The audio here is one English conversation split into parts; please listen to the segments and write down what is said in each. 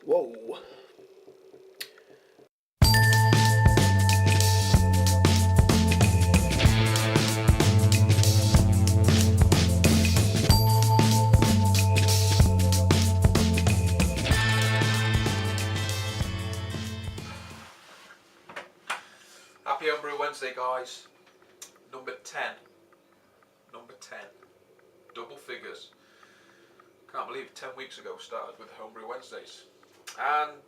Whoa. Happy Homebrew Wednesday, guys. Number 10. Number 10. Double figures. Can't believe 10 weeks ago started with the Homebrew Wednesdays. And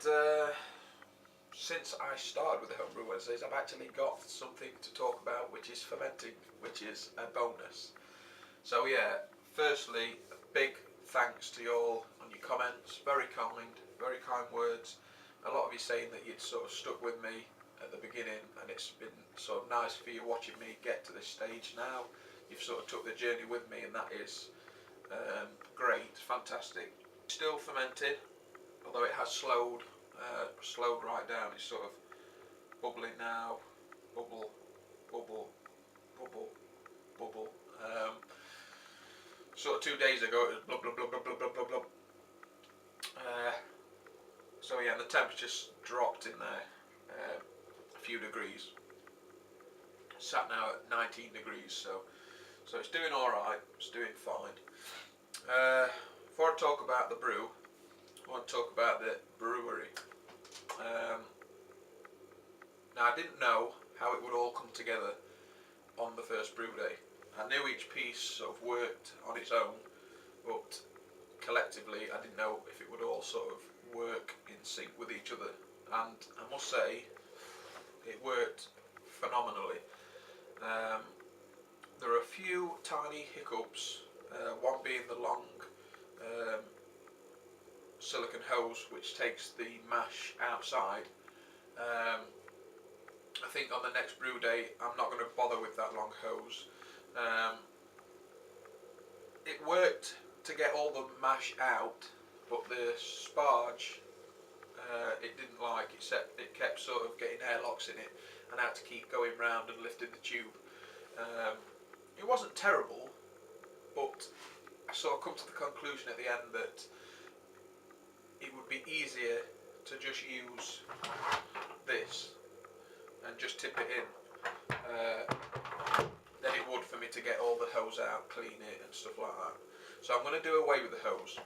since I started with the Homebrew Wednesdays, I've actually got something to talk about, which is fermenting, which is a bonus. So yeah, firstly, a big thanks to you all on your comments. Very kind words. A lot of you saying that you'd sort of stuck with me at the beginning, and it's been sort of nice for you watching me get to this stage now. You've sort of took the journey with me, and that is great, fantastic. Still fermenting, although it has slowed right down. It's sort of bubbling now, bubble, bubble, bubble, bubble. Sort of 2 days ago it was blub blub blub blub blub blub blub blub. So yeah, the temperature's dropped in there a few degrees. Sat now at 19 degrees, so it's doing all right. It's doing fine. Before I talk about the brew, I want to talk about the brewery. Now, I didn't know how it would all come together on the first brew day. I knew each piece sort of worked on its own, but collectively I didn't know if it would all sort of work in sync with each other. And I must say, it worked phenomenally. There are a few tiny hiccups, one being the long silicone hose which takes the mash outside. I think on the next brew day I'm not going to bother with that long hose. It worked to get all the mash out, but the sparge it didn't like. It kept sort of getting airlocks in it, and I had to keep going round and lifting the tube. It wasn't terrible, but I sort of come to the conclusion at the end that it would be easier to just use this and just tip it in than it would for me to get all the hose out, clean it and stuff like that. So I'm going to do away with the hose.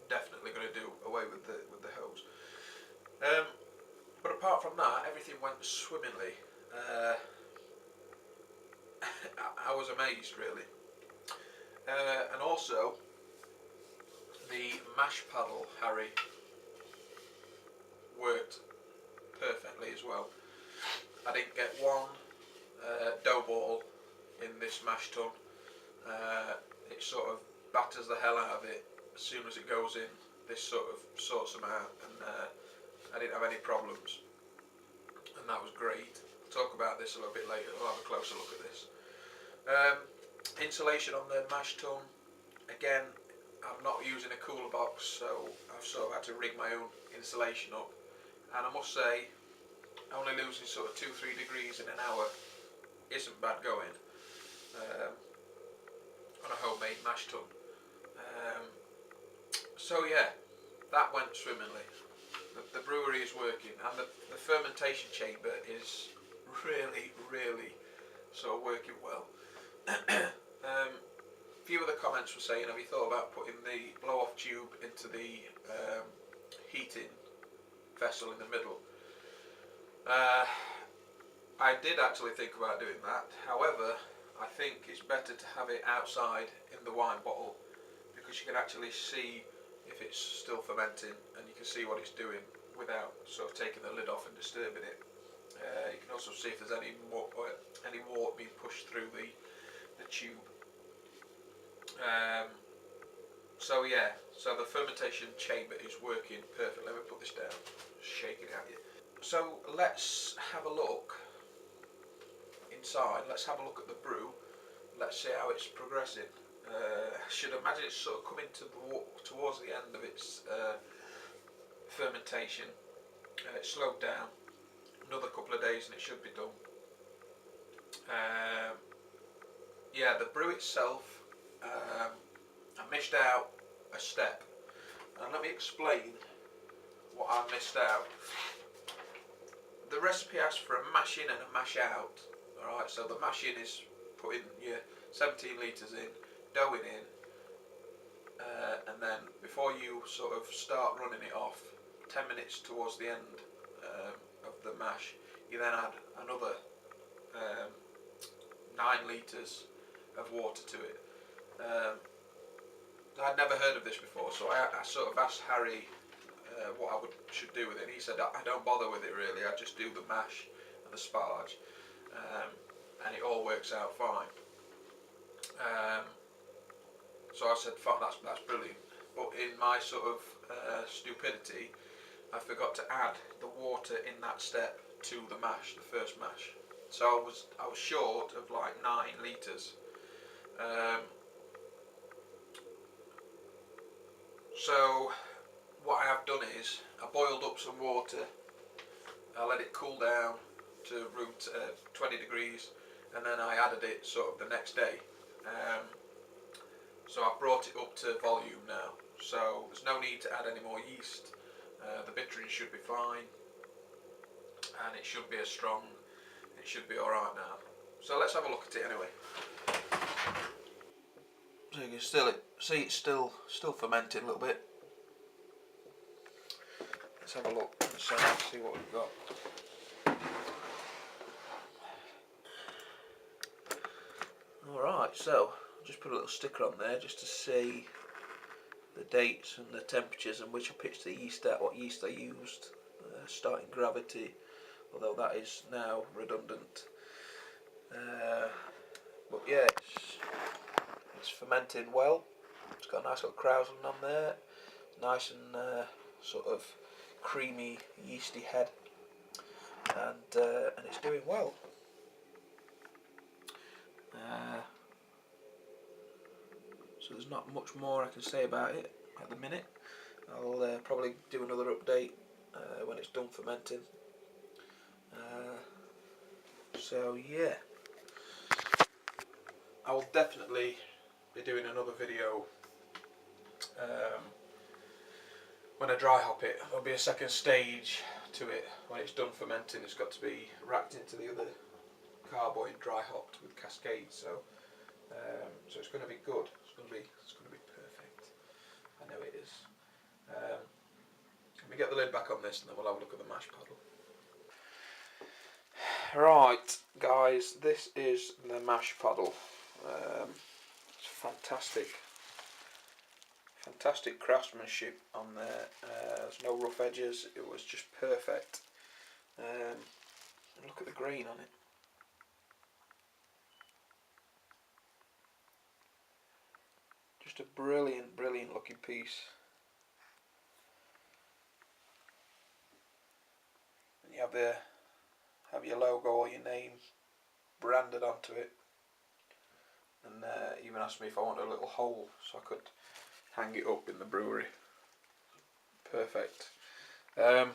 Definitely going to do away with the hose. But apart from that, everything went swimmingly. I was amazed, really. And also, the mash paddle, Harry, worked perfectly as well. I didn't get one dough ball in this mash tun. It sort of batters the hell out of it as soon as it goes in. This sort of sorts them out, and I didn't have any problems, and that was great. I'll talk about this a little bit later. I'll have a closer look at this. Insulation on the mash tun, again, I'm not using a cooler box, so I've sort of had to rig my own insulation up, and I must say, only losing sort of 2-3 degrees in an hour isn't bad going on a homemade mash tun. So yeah, that went swimmingly. The brewery is working, and the fermentation chamber is really sort of working well. A few of the comments were saying, have you thought about putting the blow-off tube into the heating vessel in the middle? I did actually think about doing that. However, I think it's better to have it outside in the wine bottle, because you can actually see if it's still fermenting, and you can see what it's doing without sort of taking the lid off and disturbing it. You can also see if there's any water being pushed through the tube. So yeah, so the fermentation chamber is working perfectly. Let me put this down, shake it at you. So let's have a look inside. Let's have a look at the brew. Let's see how it's progressing. I should imagine it's sort of coming towards the end of its fermentation. It slowed down. Another couple of days and it should be done. Yeah, the brew itself, I missed out a step. and let me explain what I missed out. The recipe asks for a mash in and a mash out. Alright, so the mash in is putting your 17 litres in, doughing in, and then before you sort of start running it off, 10 minutes towards the end of the mash, you then add another 9 litres of water to it. I'd never heard of this before, so I sort of asked Harry what I should do with it. And he said, I don't bother with it really, I just do the mash and the sparge, and it all works out fine. So I said, fuck, that's brilliant. But in my sort of stupidity, I forgot to add the water in that step to the mash, the first mash. So I was short of like 9 litres. So what I have done is I boiled up some water, I let it cool down to room 20 degrees, and then I added it sort of the next day. So I've brought it up to volume now, so there's no need to add any more yeast. The bittering should be fine, and it should be as strong. It should be alright now. So let's have a look at it anyway. So you can see it's still fermenting a little bit. Let's have a look and see what we've got. Alright, so just put a little sticker on there just to see the dates and the temperatures and which I pitched the yeast at, what yeast I used, starting gravity, although that is now redundant. But yeah, it's fermenting well. It's got a nice little krausen on there, nice and sort of creamy yeasty head, and it's doing well. So there's not much more I can say about it at the minute. I'll probably do another update when it's done fermenting. So yeah, I will definitely be doing another video when I dry hop it. There'll be a second stage to it when it's done fermenting. It's got to be racked into the other carboy and dry hopped with Cascade. So it's going to be good. It's going to be perfect. I know it is. Let me get the lid back on this, and then we'll have a look at the mash paddle. Right, guys, this is the mash paddle. It's fantastic craftsmanship on there. There's no rough edges. It was just perfect. Look at the grain on it. Just a brilliant looking piece. And you have your logo or your name branded onto it. And even asked me if I wanted a little hole so I could hang it up in the brewery. Perfect. I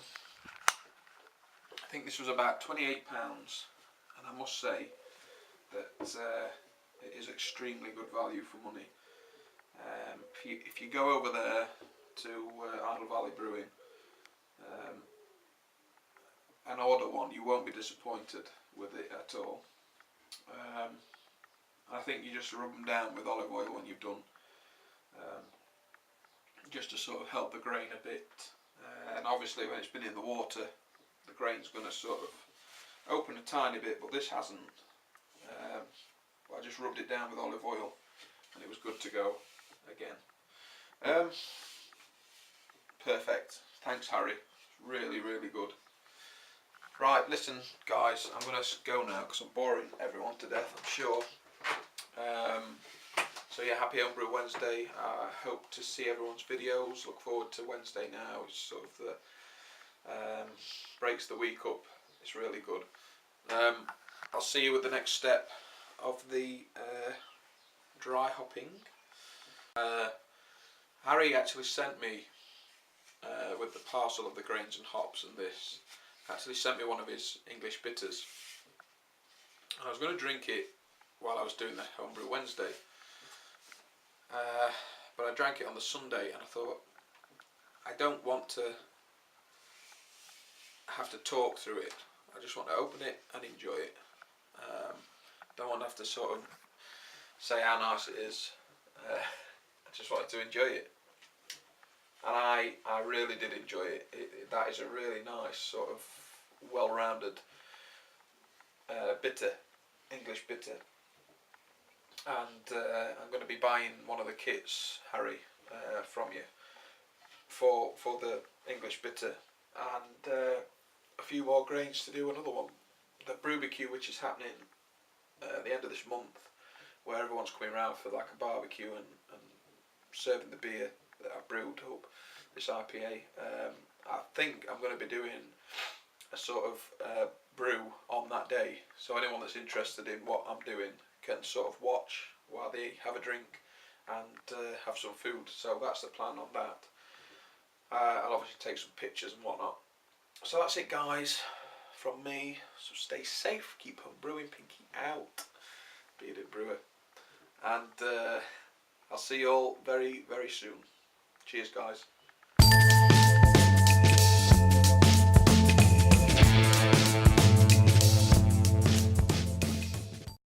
think this was about £28, and I must say that it is extremely good value for money. If you go over there to Idle Valley Brewing and order one, you won't be disappointed with it at all. I think you just rub them down with olive oil when you've done, just to sort of help the grain a bit. And obviously when it's been in the water, the grain's going to sort of open a tiny bit, but this hasn't. But I just rubbed it down with olive oil and it was good to go again. Perfect. Thanks, Harry. Really good. Right, listen guys, I'm going to go now because I'm boring everyone to death, I'm sure. So yeah, happy Homebrew Wednesday. I hope to see everyone's videos. Look forward to Wednesday now. It's sort of the breaks the week up. It's really good. I'll see you with the next step of the dry hopping. Harry actually sent me with the parcel of the grains and hops and this. Actually sent me one of his English bitters. And I was going to drink it while I was doing the Homebrew Wednesday. But I drank it on the Sunday and I thought, I don't want to have to talk through it. I just want to open it and enjoy it. Don't want to have to sort of say how nice it is. I just wanted to enjoy it, and I really did enjoy it. That is a really nice sort of well-rounded bitter, English bitter, and I'm going to be buying one of the kits, Harry, from you for the English bitter, and a few more grains to do another one. The Brewbarbecue, which is happening at the end of this month, where everyone's coming around for like a barbecue and serving the beer that I brewed up, this IPA. I think I'm going to be doing a sort of brew on that day, so anyone that's interested in what I'm doing can sort of watch while they have a drink and have some food. So that's the plan on that. I'll obviously take some pictures and whatnot. So that's it, guys, from me. So stay safe, keep on brewing, pinky out, bearded brewer, and I'll see you all very, very soon. Cheers, guys.